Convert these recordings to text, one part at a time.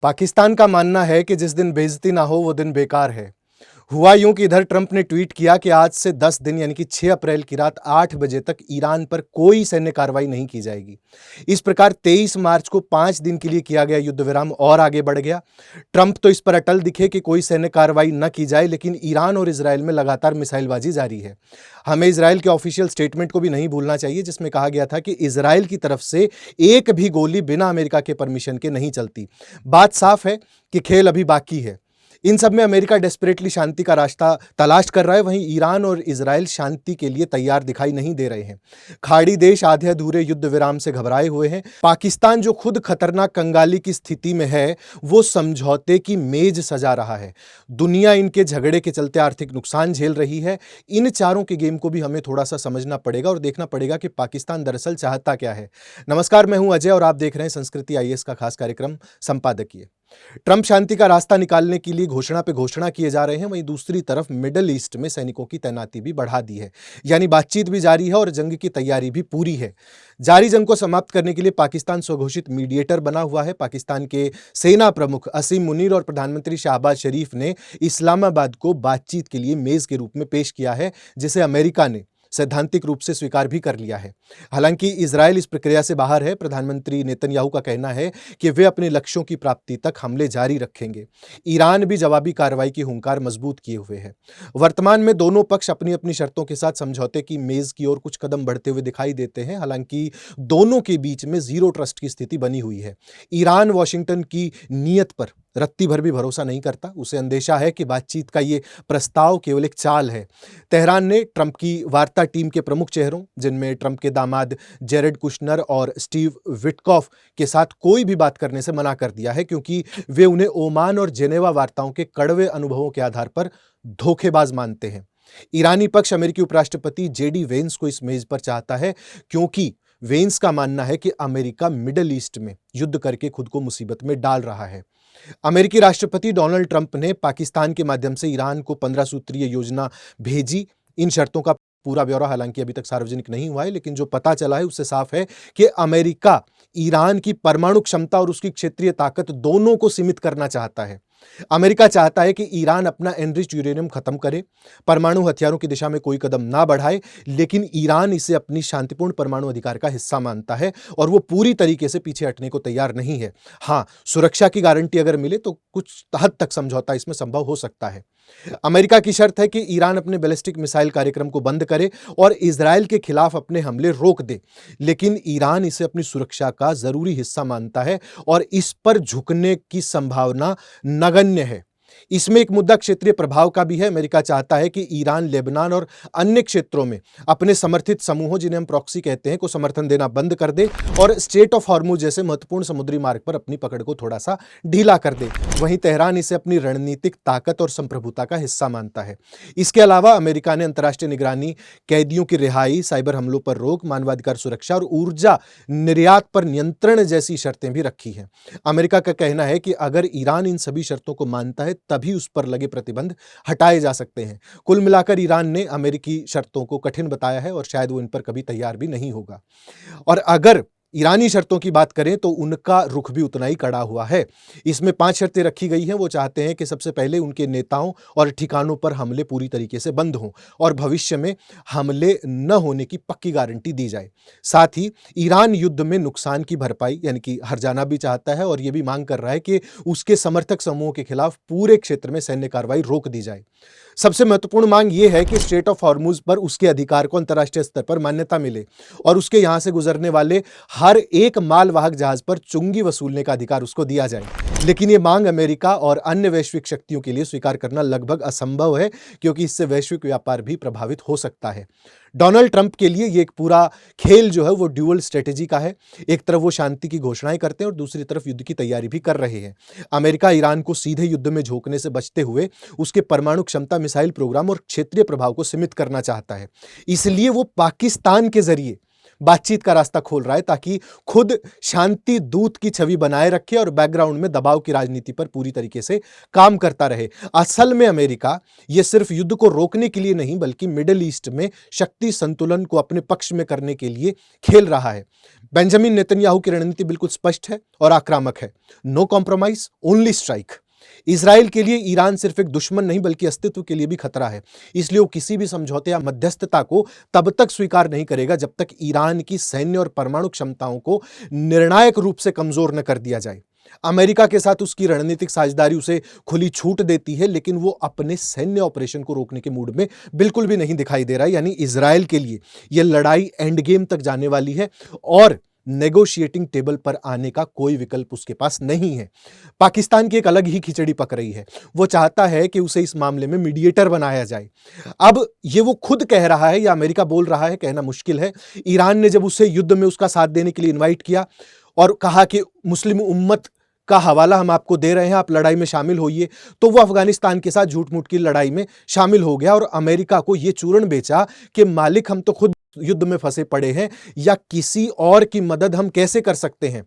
पाकिस्तान का मानना है कि जिस दिन बेइज्जती ना हो वो दिन बेकार है। हुआ यूं कि इधर ट्रंप ने ट्वीट किया कि आज से 10 दिन यानी कि 6 अप्रैल की रात 8 बजे तक ईरान पर कोई सैन्य कार्रवाई नहीं की जाएगी। इस प्रकार 23 मार्च को 5 दिन के लिए किया गया युद्ध विराम और आगे बढ़ गया। ट्रंप तो इस पर अटल दिखे कि कोई सैन्य कार्रवाई न की जाए, लेकिन ईरान और इजरायल में लगातार मिसाइलबाजी जारी है। हमें इजरायल के ऑफिशियल स्टेटमेंट को भी नहीं भूलना चाहिए, जिसमें कहा गया था कि इजरायल की तरफ से एक भी गोली बिना अमेरिका के परमिशन के नहीं चलती। बात साफ है कि खेल अभी बाकी है। इन सब में अमेरिका डेस्परेटली शांति का रास्ता तलाश कर रहा है, वहीं ईरान और इजरायल शांति के लिए तैयार दिखाई नहीं दे रहे हैं। खाड़ी देश आधे अधूरे युद्ध विराम से घबराए हुए हैं। पाकिस्तान जो खुद खतरनाक कंगाली की स्थिति में है, वो समझौते की मेज सजा रहा है। दुनिया इनके झगड़े के चलते आर्थिक नुकसान झेल रही है। इन चारों के गेम को भी हमें थोड़ा सा समझना पड़ेगा और देखना पड़ेगा कि पाकिस्तान दरअसल चाहता क्या है। नमस्कार, मैं हूं अजय और आप देख रहे हैं संस्कृति आईएएस का खास कार्यक्रम संपादकीय। ट्रंप शांति का रास्ता निकालने के लिए घोषणा पे घोषणा किए जा रहे हैं, वहीं दूसरी तरफ मिडल ईस्ट में सैनिकों की तैनाती भी बढ़ा दी है। यानी बातचीत भी जारी है और जंग की तैयारी भी पूरी है। जारी जंग को समाप्त करने के लिए पाकिस्तान स्वघोषित मीडिएटर बना हुआ है। पाकिस्तान के सेना प्रमुख असीम मुनीर और प्रधानमंत्री शहबाज शरीफ ने इस्लामाबाद को बातचीत के लिए मेज के रूप में पेश किया है, जिसे अमेरिका ने सैद्धांतिक रूप से स्वीकार भी कर लिया है। हालांकि इजरायल इस प्रक्रिया से बाहर है। प्रधानमंत्री नेतन्याहू का कहना है कि वे अपने लक्ष्यों की प्राप्ति तक हमले जारी रखेंगे। ईरान भी जवाबी कार्रवाई की हुंकार मजबूत किए हुए है। वर्तमान में दोनों पक्ष अपनी अपनी शर्तों के साथ समझौते की मेज की ओर कुछ कदम बढ़ते हुए दिखाई देते हैं। हालांकि दोनों के बीच में जीरो ट्रस्ट की स्थिति बनी हुई है। ईरान वाशिंगटन की नीयत पर रत्ती भर भी भरोसा नहीं करता। उसे अंदेशा है कि बातचीत का ये प्रस्ताव केवल एक चाल है। तेहरान ने ट्रंप की वार्ता टीम के प्रमुख चेहरों, जिनमें ट्रंप के दामाद जेरेड कुशनर और स्टीव विटकॉफ के साथ कोई भी बात करने से मना कर दिया है, क्योंकि वे उन्हें ओमान और जेनेवा वार्ताओं के कड़वे अनुभवों के आधार पर धोखेबाज मानते हैं। ईरानी पक्ष अमेरिकी उपराष्ट्रपति जेडी वेंस को इस मेज पर चाहता है, क्योंकि वेंस का मानना है कि अमेरिका मिडल ईस्ट में युद्ध करके खुद को मुसीबत में डाल रहा है। अमेरिकी राष्ट्रपति डोनाल्ड ट्रंप ने पाकिस्तान के माध्यम से ईरान को 15 सूत्रीय योजना भेजी। इन शर्तों का पूरा ब्यौरा हालांकि अभी तक सार्वजनिक नहीं हुआ है, लेकिन जो पता चला है उससे साफ है कि अमेरिका ईरान की परमाणु क्षमता और उसकी क्षेत्रीय ताकत दोनों को सीमित करना चाहता है। अमेरिका चाहता है कि ईरान अपना एनरिच्ड यूरेनियम खत्म करे, परमाणु हथियारों की दिशा में कोई कदम ना बढ़ाए, लेकिन ईरान इसे अपनी शांतिपूर्ण परमाणु अधिकार का हिस्सा मानता है और वो पूरी तरीके से पीछे हटने को तैयार नहीं है। हां, सुरक्षा की गारंटी अगर मिले तो कुछ हद तक समझौता इसमें संभव हो सकता है। अमेरिका की शर्त है कि ईरान अपने बैलिस्टिक मिसाइल कार्यक्रम को बंद करे और इजरायल के खिलाफ अपने हमले रोक दे, लेकिन ईरान इसे अपनी सुरक्षा का जरूरी हिस्सा मानता है और इस पर झुकने की संभावना नगण्य है। इसमें एक मुद्दा क्षेत्रीय प्रभाव का भी है। अमेरिका चाहता है कि ईरान लेबनान और अन्य क्षेत्रों में अपने समर्थित समूहों, जिन्हें हम प्रॉक्सी कहते हैं, को समर्थन देना बंद कर दे और स्ट्रेट ऑफ हॉर्मुज जैसे महत्वपूर्ण समुद्री मार्ग पर अपनी पकड़ को थोड़ा सा ढीला कर दे। वहीं तेहरान इसे अपनी रणनीतिक ताकत और संप्रभुता का हिस्सा मानता है। इसके अलावा अमेरिका ने अंतर्राष्ट्रीय निगरानी, कैदियों की रिहाई, साइबर हमलों पर रोक, मानवाधिकार सुरक्षा और ऊर्जा निर्यात पर नियंत्रण जैसी शर्तें भी रखी हैं। अमेरिका का कहना है कि अगर ईरान इन सभी शर्तों को मानता है तभी उस पर लगे प्रतिबंध हटाए जा सकते हैं। कुल मिलाकर ईरान ने अमेरिकी शर्तों को कठिन बताया है और शायद वो इन पर कभी तैयार भी नहीं होगा। और अगर ईरानी शर्तों की बात करें तो उनका रुख भी उतना ही कड़ा हुआ है। इसमें 5 शर्तें रखी गई हैं। वो चाहते हैं कि सबसे पहले उनके नेताओं और ठिकानों पर हमले पूरी तरीके से बंद हों और भविष्य में हमले न होने की पक्की गारंटी दी जाए। साथ ही ईरान युद्ध में नुकसान की भरपाई यानी कि हर्जाना भी चाहता है और यह भी मांग कर रहा है कि उसके समर्थक समूहों के खिलाफ पूरे क्षेत्र में सैन्य कार्रवाई रोक दी जाए। सबसे महत्वपूर्ण मांग यह है कि स्ट्रेट ऑफ हॉर्मुज पर उसके अधिकार को अंतर्राष्ट्रीय स्तर पर मान्यता मिले और उसके यहां से गुजरने वाले हर एक मालवाहक जहाज पर चुंगी वसूलने का अधिकार उसको दिया जाए। लेकिन यह मांग अमेरिका और अन्य वैश्विक शक्तियों के लिए स्वीकार करना लगभग असंभव है, क्योंकि इससे वैश्विक व्यापार भी प्रभावित हो सकता है। डोनाल्ड ट्रंप के लिए यह एक पूरा खेल जो है वो ड्यूअल स्ट्रेटेजी का है। एक तरफ वो शांति की घोषणाएं करते हैं और दूसरी तरफ युद्ध की तैयारी भी कर रहे हैं। अमेरिका ईरान को सीधे युद्ध में झोंकने से बचते हुए उसके परमाणु क्षमता, मिसाइल प्रोग्राम और क्षेत्रीय प्रभाव को सीमित करना चाहता है। इसलिए वो पाकिस्तान के जरिए बातचीत का रास्ता खोल रहा है ताकि खुद शांति दूत की छवि बनाए रखे और बैकग्राउंड में दबाव की राजनीति पर पूरी तरीके से काम करता रहे। असल में अमेरिका यह सिर्फ युद्ध को रोकने के लिए नहीं बल्कि मिडिल ईस्ट में शक्ति संतुलन को अपने पक्ष में करने के लिए खेल रहा है। बेंजामिन नेतन्याहू की रणनीति बिल्कुल स्पष्ट है और आक्रामक है। No compromise, only strike. Israel के लिए ईरान सिर्फ एक दुश्मन नहीं बल्कि अस्तित्व के लिए भी खतरा है। इसलिए वो किसी भी समझौते या मध्यस्थता को तब तक स्वीकार नहीं करेगा जब तक ईरान की सैन्य और परमाणु क्षमताओं को निर्णायक रूप से कमजोर न कर दिया जाए। अमेरिका के साथ उसकी रणनीतिक साझेदारी उसे खुली छूट देती है, लेकिन वो अपने सैन्य ऑपरेशन को रोकने के मूड में बिल्कुल भी नहीं दिखाई दे रहा है। यानी इजराइल के लिए यह लड़ाई एंड गेम तक जाने वाली है और नेगोशिएटिंग टेबल पर आने का कोई विकल्प उसके पास नहीं है। पाकिस्तान की एक अलग ही खिचड़ी पक रही है। वो चाहता है कि उसे इस मामले में मीडिएटर बनाया जाए। अब ये वो खुद कह रहा है या अमेरिका बोल रहा है, कहना मुश्किल है। ईरान ने जब उसे युद्ध में उसका साथ देने के लिए इन्वाइट किया और कहा कि मुस्लिम उम्मत का हवाला हम आपको दे रहे हैं, आप लड़ाई में शामिल होइए, तो वो अफगानिस्तान के साथ झूठ मूठ की लड़ाई में शामिल हो गया और अमेरिका को यह चूरण बेचा कि मालिक हम तो खुद युद्ध में फंसे पड़े हैं, या किसी और की मदद हम कैसे कर सकते हैं।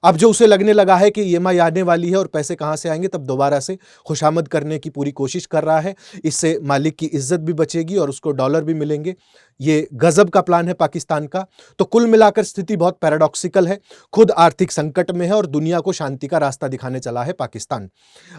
अब जो उसे लगने लगा है कि ईएमआई आने वाली है और पैसे कहां से आएंगे, तब दोबारा से खुशामद करने की पूरी कोशिश कर रहा है। इससे मालिक की इज्जत भी बचेगी और उसको डॉलर भी मिलेंगे। ये गजब का प्लान है पाकिस्तान का। तो कुल मिलाकर स्थिति बहुत पैराडॉक्सिकल है। खुद आर्थिक संकट में है और दुनिया को शांति का रास्ता दिखाने चला है पाकिस्तान।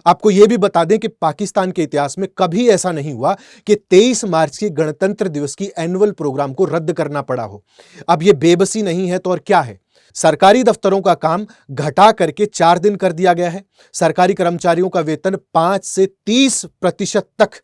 आपको यह भी बता दें कि पाकिस्तान के इतिहास में कभी ऐसा नहीं हुआ कि 23 मार्च की गणतंत्र दिवस की एनुअल प्रोग्राम को रद्द करना पड़ा हो। अब यह बेबसी नहीं है तो और क्या है। सरकारी दफ्तरों का काम घटा करके 4 दिन कर दिया गया है। सरकारी कर्मचारियों का वेतन 5 से 30% तक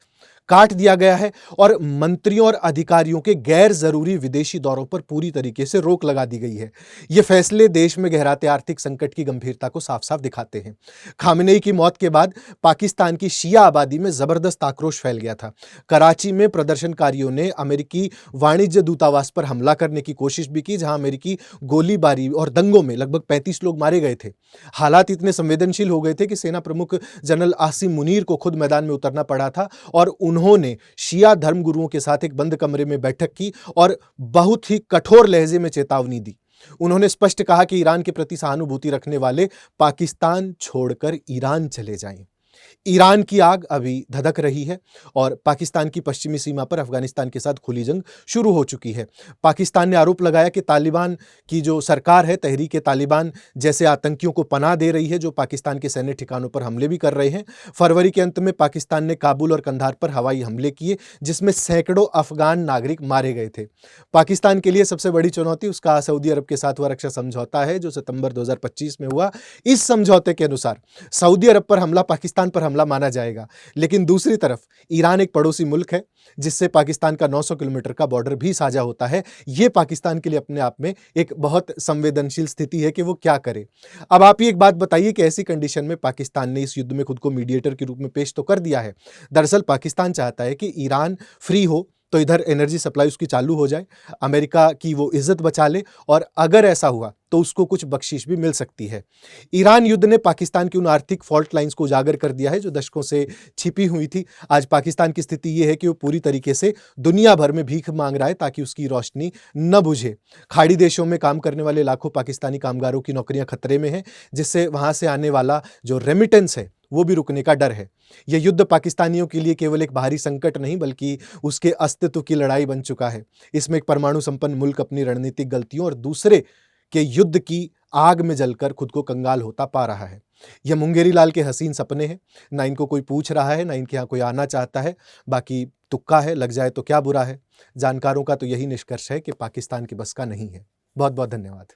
काट दिया गया है और मंत्रियों और अधिकारियों के गैर जरूरी विदेशी दौरों पर पूरी तरीके से रोक लगा दी गई है। ये फैसले देश में गहराते आर्थिक संकट की गंभीरता को साफ साफ दिखाते हैं। खामेनेई की मौत के बाद पाकिस्तान की शिया आबादी में जबरदस्त आक्रोश फैल गया था। कराची में प्रदर्शनकारियों ने अमेरिकी वाणिज्य दूतावास पर हमला करने की कोशिश भी की, जहां अमेरिकी गोलीबारी और दंगों में लगभग 35 लोग मारे गए थे। हालात इतने संवेदनशील हो गए थे कि सेना प्रमुख जनरल आसिम मुनीर को खुद मैदान में उतरना पड़ा था और उन्होंने शिया धर्मगुरुओं के साथ एक बंद कमरे में बैठक की और बहुत ही कठोर लहजे में चेतावनी दी। उन्होंने स्पष्ट कहा कि ईरान के प्रति सहानुभूति रखने वाले पाकिस्तान छोड़कर ईरान चले जाएं। ईरान की आग अभी धधक रही है और पाकिस्तान की पश्चिमी सीमा पर अफगानिस्तान के साथ खुली जंग शुरू हो चुकी है। पाकिस्तान ने आरोप लगाया कि तालिबान की जो सरकार है, तहरीक तालिबान जैसे आतंकियों को पनाह दे रही है, जो पाकिस्तान के सैन्य ठिकानों पर हमले भी कर रहे हैं। फरवरी के अंत में पाकिस्तान ने काबुल और कंधार पर हवाई हमले किए, जिसमें सैकड़ों अफगान नागरिक मारे गए थे। पाकिस्तान के लिए सबसे बड़ी चुनौती उसका सऊदी अरब के साथ हुआ रक्षा समझौता है, जो सितंबर 2025 में हुआ। इस समझौते के अनुसार सऊदी अरब पर हमला पाकिस्तान पर हमला माना जाएगा, लेकिन दूसरी तरफ ईरान एक पड़ोसी मुल्क है जिससे पाकिस्तान का 900 किलोमीटर का बॉर्डर भी साझा होता है। यह पाकिस्तान के लिए अपने आप में एक बहुत संवेदनशील स्थिति है कि वो क्या करे। अब आप ही एक बात बताइए कि ऐसी कंडीशन में पाकिस्तान ने इस युद्ध में खुद को मीडिएटर के रूप में पेश तो कर दिया है। दरअसल पाकिस्तान चाहता है कि ईरान फ्री हो तो इधर एनर्जी सप्लाई उसकी चालू हो जाए, अमेरिका की वो इज्जत बचा ले, और अगर ऐसा हुआ तो उसको कुछ बख्शीश भी मिल सकती है। ईरान युद्ध ने पाकिस्तान की उन आर्थिक फॉल्ट लाइंस को उजागर कर दिया है जो दशकों से छिपी हुई थी। आज पाकिस्तान की स्थिति यह है कि वो पूरी तरीके से दुनिया भर में भीख मांग रहा है ताकि उसकी रोशनी न बुझे। खाड़ी देशों में काम करने वाले लाखों पाकिस्तानी कामगारों की नौकरियां खतरे में हैं, जिससे वहां से आने वाला जो रेमिटेंस है वो भी रुकने का डर है। यह युद्ध पाकिस्तानियों के लिए केवल एक बाहरी संकट नहीं बल्कि उसके अस्तित्व की लड़ाई बन चुका है। इसमें एक परमाणु संपन्न मुल्क अपनी रणनीतिक गलतियों और दूसरे के युद्ध की आग में जलकर खुद को कंगाल होता पा रहा है। यह मुंगेरी लाल के हसीन सपने हैं, ना इनको कोई पूछ रहा है, ना इनके यहाँ कोई आना चाहता है। बाकी तुक्का है, लग जाए तो क्या बुरा है। जानकारों का तो यही निष्कर्ष है कि पाकिस्तान की बस का नहीं है। बहुत बहुत धन्यवाद।